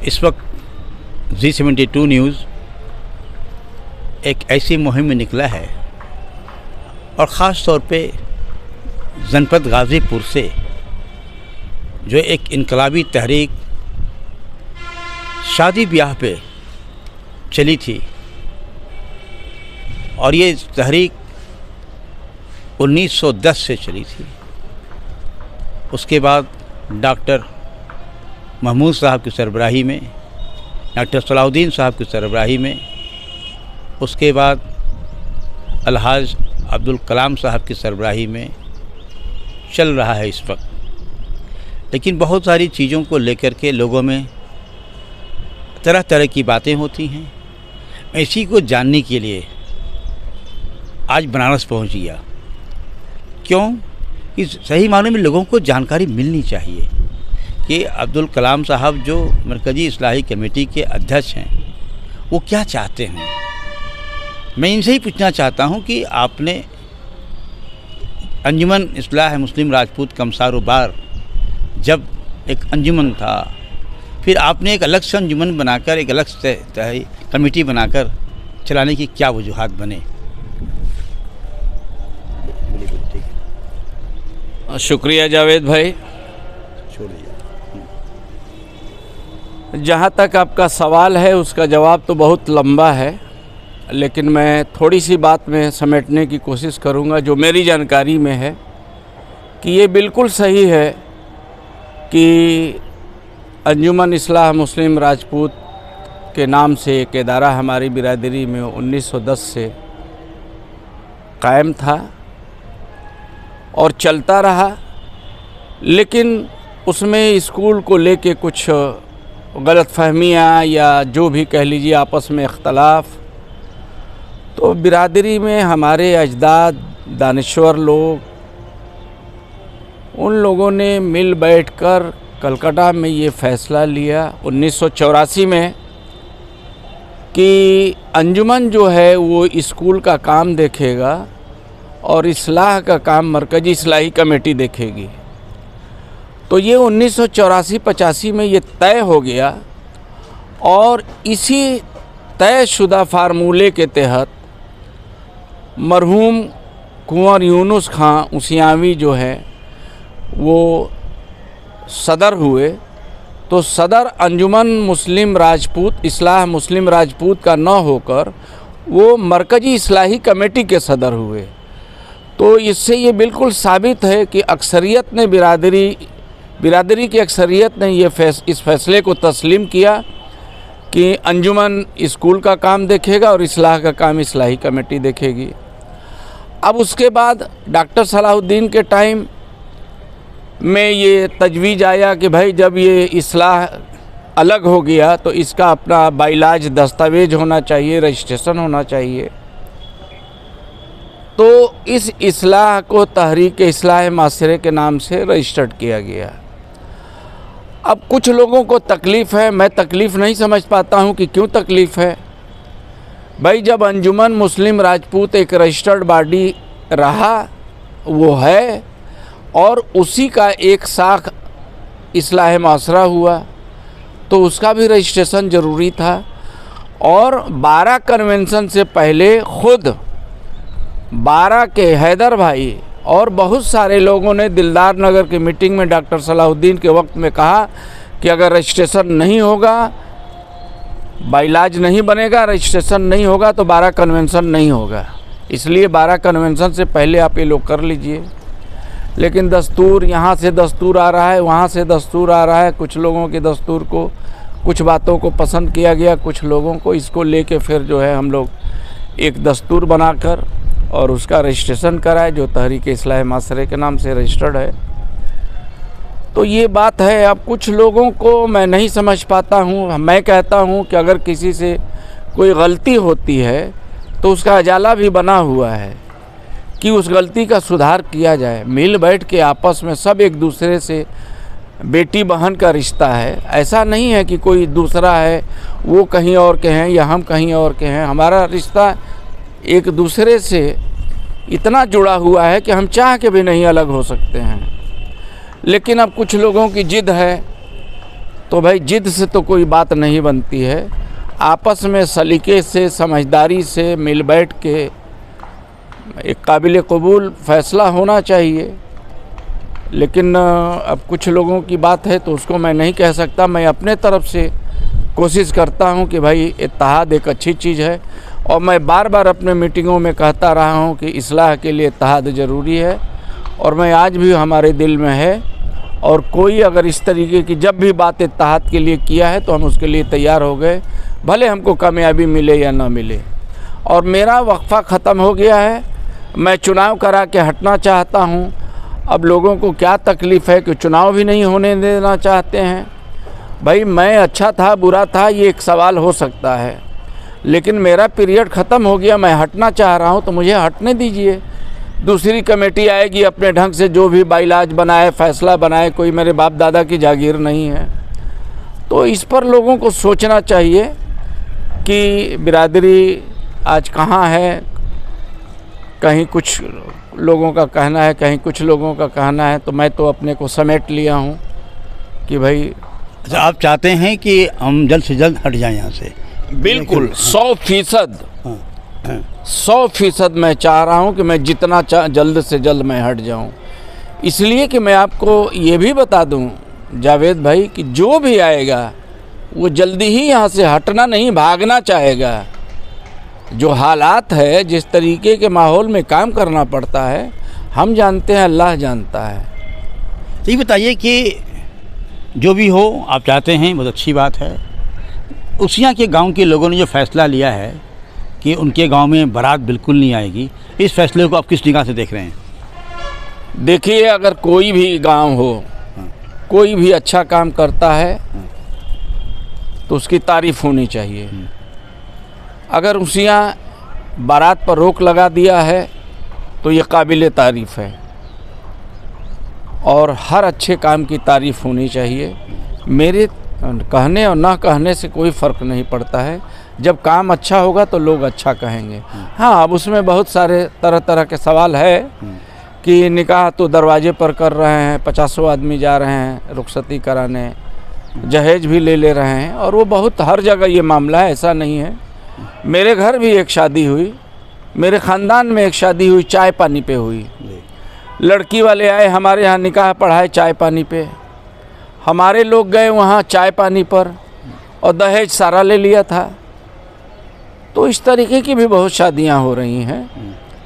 इस वक्त G72 news एक ऐसी मुहिम में निकला है और ख़ास तौर पे जनपद गाज़ीपुर से जो एक इनकलाबी तहरीक शादी ब्याह पे चली थी और ये तहरीक 1910 से चली थी। उसके बाद डॉक्टर महमूद साहब की सरबराही में, डॉक्टर सलाहुद्दीन साहब की सरबराही में, उसके बाद अलहाज अब्दुल कलाम साहब की सरबराही में चल रहा है इस वक्त। लेकिन बहुत सारी चीज़ों को लेकर के लोगों में तरह तरह की बातें होती हैं। मैं इसी को जानने के लिए आज बनारस पहुंच गया। क्यों? कि सही मायने में लोगों को जानकारी मिलनी चाहिए कि अब्दुल कलाम साहब जो मरकज़ी इस्लाही कमेटी के अध्यक्ष हैं वो क्या चाहते हैं। मैं इनसे ही पूछना चाहता हूं कि आपने अंजुमन इस्लाह मुस्लिम राजपूत कमसारोबार जब एक अंजुमन था, फिर आपने एक अलग से अंजुमन बनाकर एक अलग से कमेटी बनाकर चलाने की क्या वजूहात बने? शुक्रिया जावेद भाई। जहाँ तक आपका सवाल है उसका जवाब तो बहुत लंबा है, लेकिन मैं थोड़ी सी बात में समेटने की कोशिश करूँगा जो मेरी जानकारी में है कि ये बिल्कुल सही है कि अंजुमन इस्लाह मुस्लिम राजपूत के नाम से एक इदारा हमारी बिरादरी में 1910 से कायम था और चलता रहा। लेकिन उसमें स्कूल को लेके कुछ गलतफहमियाँ या जो भी कह लीजिए आपस में इख्तलाफ, तो बिरादरी में हमारे अजदाद दानिश्वर लोग, उन लोगों ने मिल बैठकर कलकत्ता में ये फ़ैसला लिया 1984 में कि अंजुमन जो है वो स्कूल का काम देखेगा और इस्लाह का काम मरकज़ी इस्लाही कमेटी देखेगी। तो ये 1984-85 में ये तय हो गया और इसी तयशुदा फार्मूले के तहत मरहूम कुंवर यूनुस खां उसियावी जो है वो सदर हुए। तो सदर अंजुमन मुस्लिम राजपूत इस्लाह मुस्लिम राजपूत का न होकर वो मरकज़ी इस्लाही कमेटी के सदर हुए। तो इससे ये बिल्कुल साबित है कि अक्सरियत ने बिरादरी की अक्सरियत ने इस फैसले को तस्लीम किया कि अंजुमन स्कूल का काम देखेगा और इस्लाह का काम इस्लाही कमेटी देखेगी। अब उसके बाद डॉक्टर सलाहुद्दीन के टाइम में ये तजवीज़ आया कि भाई जब ये इस्लाह अलग हो गया तो इसका अपना बाइलाज दस्तावेज होना चाहिए, रजिस्ट्रेशन होना चाहिए। तो इस इस्लाह को तहरीक इस्लाह माशरे के नाम से रजिस्टर्ड किया गया। अब कुछ लोगों को तकलीफ़ है, मैं तकलीफ़ नहीं समझ पाता हूँ कि क्यों तकलीफ़ है। भाई जब अंजुमन मुस्लिम राजपूत एक रजिस्टर्ड बॉडी रहा वो है और उसी का एक शाख इस्लाह माशरा हुआ तो उसका भी रजिस्ट्रेशन ज़रूरी था। और 12 कन्वेंशन से पहले खुद 12 के हैदर भाई और बहुत सारे लोगों ने दिलदार नगर की मीटिंग में डॉक्टर सलाहुद्दीन के वक्त में कहा कि अगर रजिस्ट्रेशन नहीं होगा, बाइलाज नहीं बनेगा, रजिस्ट्रेशन नहीं होगा तो 12 कन्वेंशन नहीं होगा। इसलिए 12 कन्वेंशन से पहले आप ये लोग कर लीजिए। लेकिन दस्तूर, यहाँ से दस्तूर आ रहा है, वहाँ से दस्तूर आ रहा है। कुछ लोगों के दस्तूर को, कुछ बातों को पसंद किया गया, कुछ लोगों को इसको लेके फिर जो है हम लोग एक दस्तूर बनाकर और उसका रजिस्ट्रेशन कराए जो तहरीक इस्लाह माशरे के नाम से रजिस्टर्ड है। तो ये बात है। अब कुछ लोगों को मैं नहीं समझ पाता हूँ। मैं कहता हूँ कि अगर किसी से कोई गलती होती है तो उसका अजाला भी बना हुआ है कि उस गलती का सुधार किया जाए। मिल बैठ के आपस में सब एक दूसरे से बेटी बहन का रिश्ता है। ऐसा नहीं है कि कोई दूसरा है, वो कहीं और के हैं या हम कहीं और के हैं। हमारा रिश्ता एक दूसरे से इतना जुड़ा हुआ है कि हम चाह के भी नहीं अलग हो सकते हैं। लेकिन अब कुछ लोगों की जिद है तो भाई जिद से तो कोई बात नहीं बनती है। आपस में सलीके से, समझदारी से मिल बैठ के एक काबिल कबूल फ़ैसला होना चाहिए। लेकिन अब कुछ लोगों की बात है तो उसको मैं नहीं कह सकता। मैं अपने तरफ से कोशिश करता हूं कि भाई इत्तेहाद एक अच्छी चीज़ है, और मैं बार बार अपने मीटिंगों में कहता रहा हूं कि इस्लाह के लिए इत्तेहाद ज़रूरी है, और मैं आज भी हमारे दिल में है। और कोई अगर इस तरीके की जब भी बात इत्तेहाद के लिए किया है तो हम उसके लिए तैयार हो गए, भले हमको कामयाबी मिले या ना मिले। और मेरा वक्फा ख़त्म हो गया है, मैं चुनाव करा के हटना चाहता हूं। अब लोगों को क्या तकलीफ़ है कि चुनाव भी नहीं होने देना चाहते हैं। भाई मैं अच्छा था बुरा था ये एक सवाल हो सकता है, लेकिन मेरा पीरियड ख़त्म हो गया, मैं हटना चाह रहा हूं तो मुझे हटने दीजिए। दूसरी कमेटी आएगी, अपने ढंग से जो भी बाइलाज बनाए, फ़ैसला बनाए। कोई मेरे बाप दादा की जागीर नहीं है। तो इस पर लोगों को सोचना चाहिए कि बिरादरी आज कहाँ है। कहीं कुछ लोगों का कहना है, कहीं कुछ लोगों का कहना है, तो मैं तो अपने को समेट लिया हूँ कि भाई। अच्छा, आप चाहते हैं कि हम जल्द से जल्द हट जाएं यहाँ से? बिल्कुल 100% मैं चाह रहा हूँ कि मैं जितना जल्द से जल्द मैं हट जाऊँ। इसलिए कि मैं आपको ये भी बता दूँ जावेद भाई कि जो भी आएगा वो जल्दी ही यहाँ से हटना नहीं, भागना चाहेगा। जो हालात है, जिस तरीके के माहौल में काम करना पड़ता है, हम जानते हैं, अल्लाह जानता है। तो ये बताइए कि जो भी हो आप चाहते हैं, बहुत अच्छी बात है। उसिया के गांव के लोगों ने जो फ़ैसला लिया है कि उनके गांव में बारात बिल्कुल नहीं आएगी, इस फैसले को आप किस निगाह से देख रहे हैं? देखिए, अगर कोई भी गांव हो, कोई भी अच्छा काम करता है तो उसकी तारीफ़ होनी चाहिए। अगर उसिया बारात पर रोक लगा दिया है तो ये काबिल तारीफ़ है, और हर अच्छे काम की तारीफ़ होनी चाहिए। मेरे कहने और ना कहने से कोई फ़र्क नहीं पड़ता है। जब काम अच्छा होगा तो लोग अच्छा कहेंगे। हाँ, अब उसमें बहुत सारे तरह तरह के सवाल है कि निकाह तो दरवाजे पर कर रहे हैं, 50 आदमी जा रहे हैं रुखसती कराने, जहेज भी ले रहे हैं, और वो बहुत हर जगह ये मामला है, ऐसा नहीं है। मेरे घर भी एक शादी हुई, मेरे ख़ानदान में एक शादी हुई, चाय पानी पे हुई। लड़की वाले आए हमारे यहाँ, निकाह पढ़ाए चाय पानी पे। हमारे लोग गए वहाँ चाय पानी पर, और दहेज सारा ले लिया था। तो इस तरीके की भी बहुत शादियाँ हो रही हैं।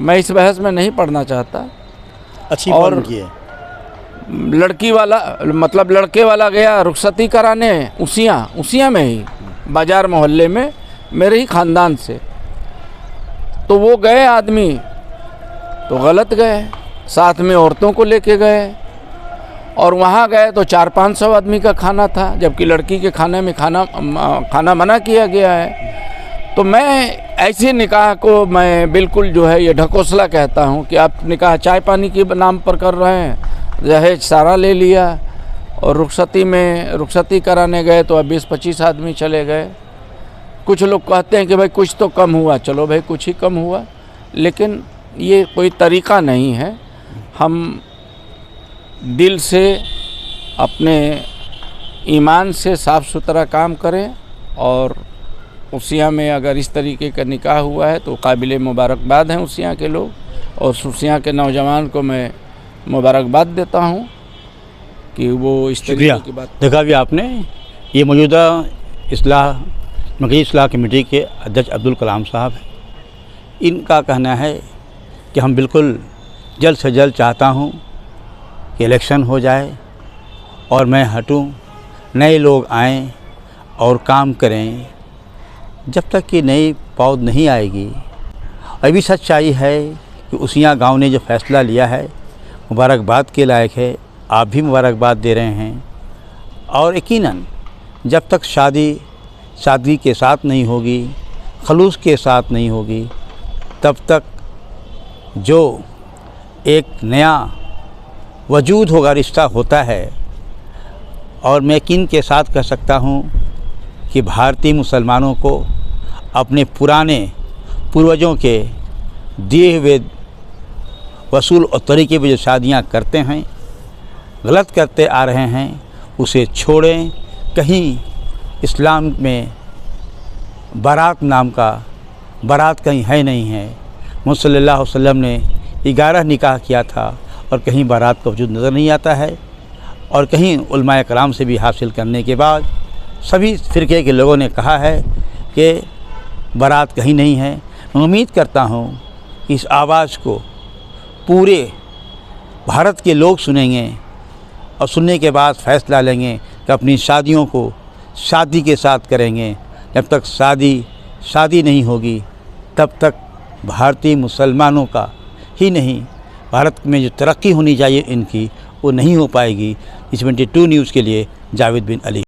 मैं इस बहस में नहीं पढ़ना चाहता। अच्छी और की है। लड़की वाला मतलब लड़के वाला गया रुखसती कराने उसिया में ही, बाज़ार मोहल्ले में, मेरे ही ख़ानदान से। तो वो गए आदमी तो गलत गए, साथ में औरतों को लेके गए, और वहाँ गए तो 400-500 आदमी का खाना था, जबकि लड़की के खाने में खाना मना किया गया है। तो मैं ऐसे निकाह को मैं बिल्कुल जो है ये ढकोसला कहता हूँ कि आप निकाह चाय पानी के नाम पर कर रहे हैं, दहेज सारा ले लिया, और रुखसती कराने गए तो अब 20-25 आदमी चले गए। कुछ लोग कहते हैं कि भाई कुछ तो कम हुआ, चलो भाई कुछ ही कम हुआ, लेकिन ये कोई तरीक़ा नहीं है। हम दिल से अपने ईमान से साफ़ सुथरा काम करें, और उसिया में अगर इस तरीके का निकाह हुआ है तो काबिल मुबारकबाद हैं उसिया के लोग, और उसिया के नौजवान को मैं मुबारकबाद देता हूँ कि वो इस तरीके की बात। देखा भी आपने, ये मौजूदा मरकज़ी इस्लाह कमेटी के अध्यक्ष अब्दुल कलाम साहब हैं। इनका कहना है कि हम बिल्कुल जल्द से जल्द चाहता हूँ कि इलेक्शन हो जाए और मैं हटूँ, नए लोग आएँ और काम करें। जब तक कि नई पौध नहीं आएगी, अभी सच्चाई है कि उसिया गांव ने जो फ़ैसला लिया है मुबारकबाद के लायक है। आप भी मुबारकबाद दे रहे हैं, और यकीनन जब तक सादगी के साथ नहीं होगी, खलूस के साथ नहीं होगी, तब तक जो एक नया वजूद होगा, रिश्ता होता है। और मैं यकीन के साथ कह सकता हूँ कि भारतीय मुसलमानों को अपने पुराने पूर्वजों के दिए हुए वसूल और तरीके पर जो शादियाँ करते हैं, गलत करते आ रहे हैं, उसे छोड़ें, कहीं इस्लाम में बारात नाम का बारात कहीं है नहीं है। मुहम्मद सल्लल्लाहु अलैहि वसल्लम ने 11 निकाह किया था और कहीं बारात का वजूद नज़र नहीं आता है। और कहीं उलमाए कराम से भी हासिल करने के बाद सभी फ़िरके के लोगों ने कहा है कि बारात कहीं नहीं है। मैं उम्मीद करता हूँ कि इस आवाज़ को पूरे भारत के लोग सुनेंगे और सुनने के बाद फ़ैसला लेंगे कि अपनी शादियों को शादी के साथ करेंगे। जब तक शादी नहीं होगी तब तक भारतीय मुसलमानों का ही नहीं, भारत में जो तरक्की होनी चाहिए इनकी, वो नहीं हो पाएगी। 22 न्यूज़ के लिए जावेद बिन अली।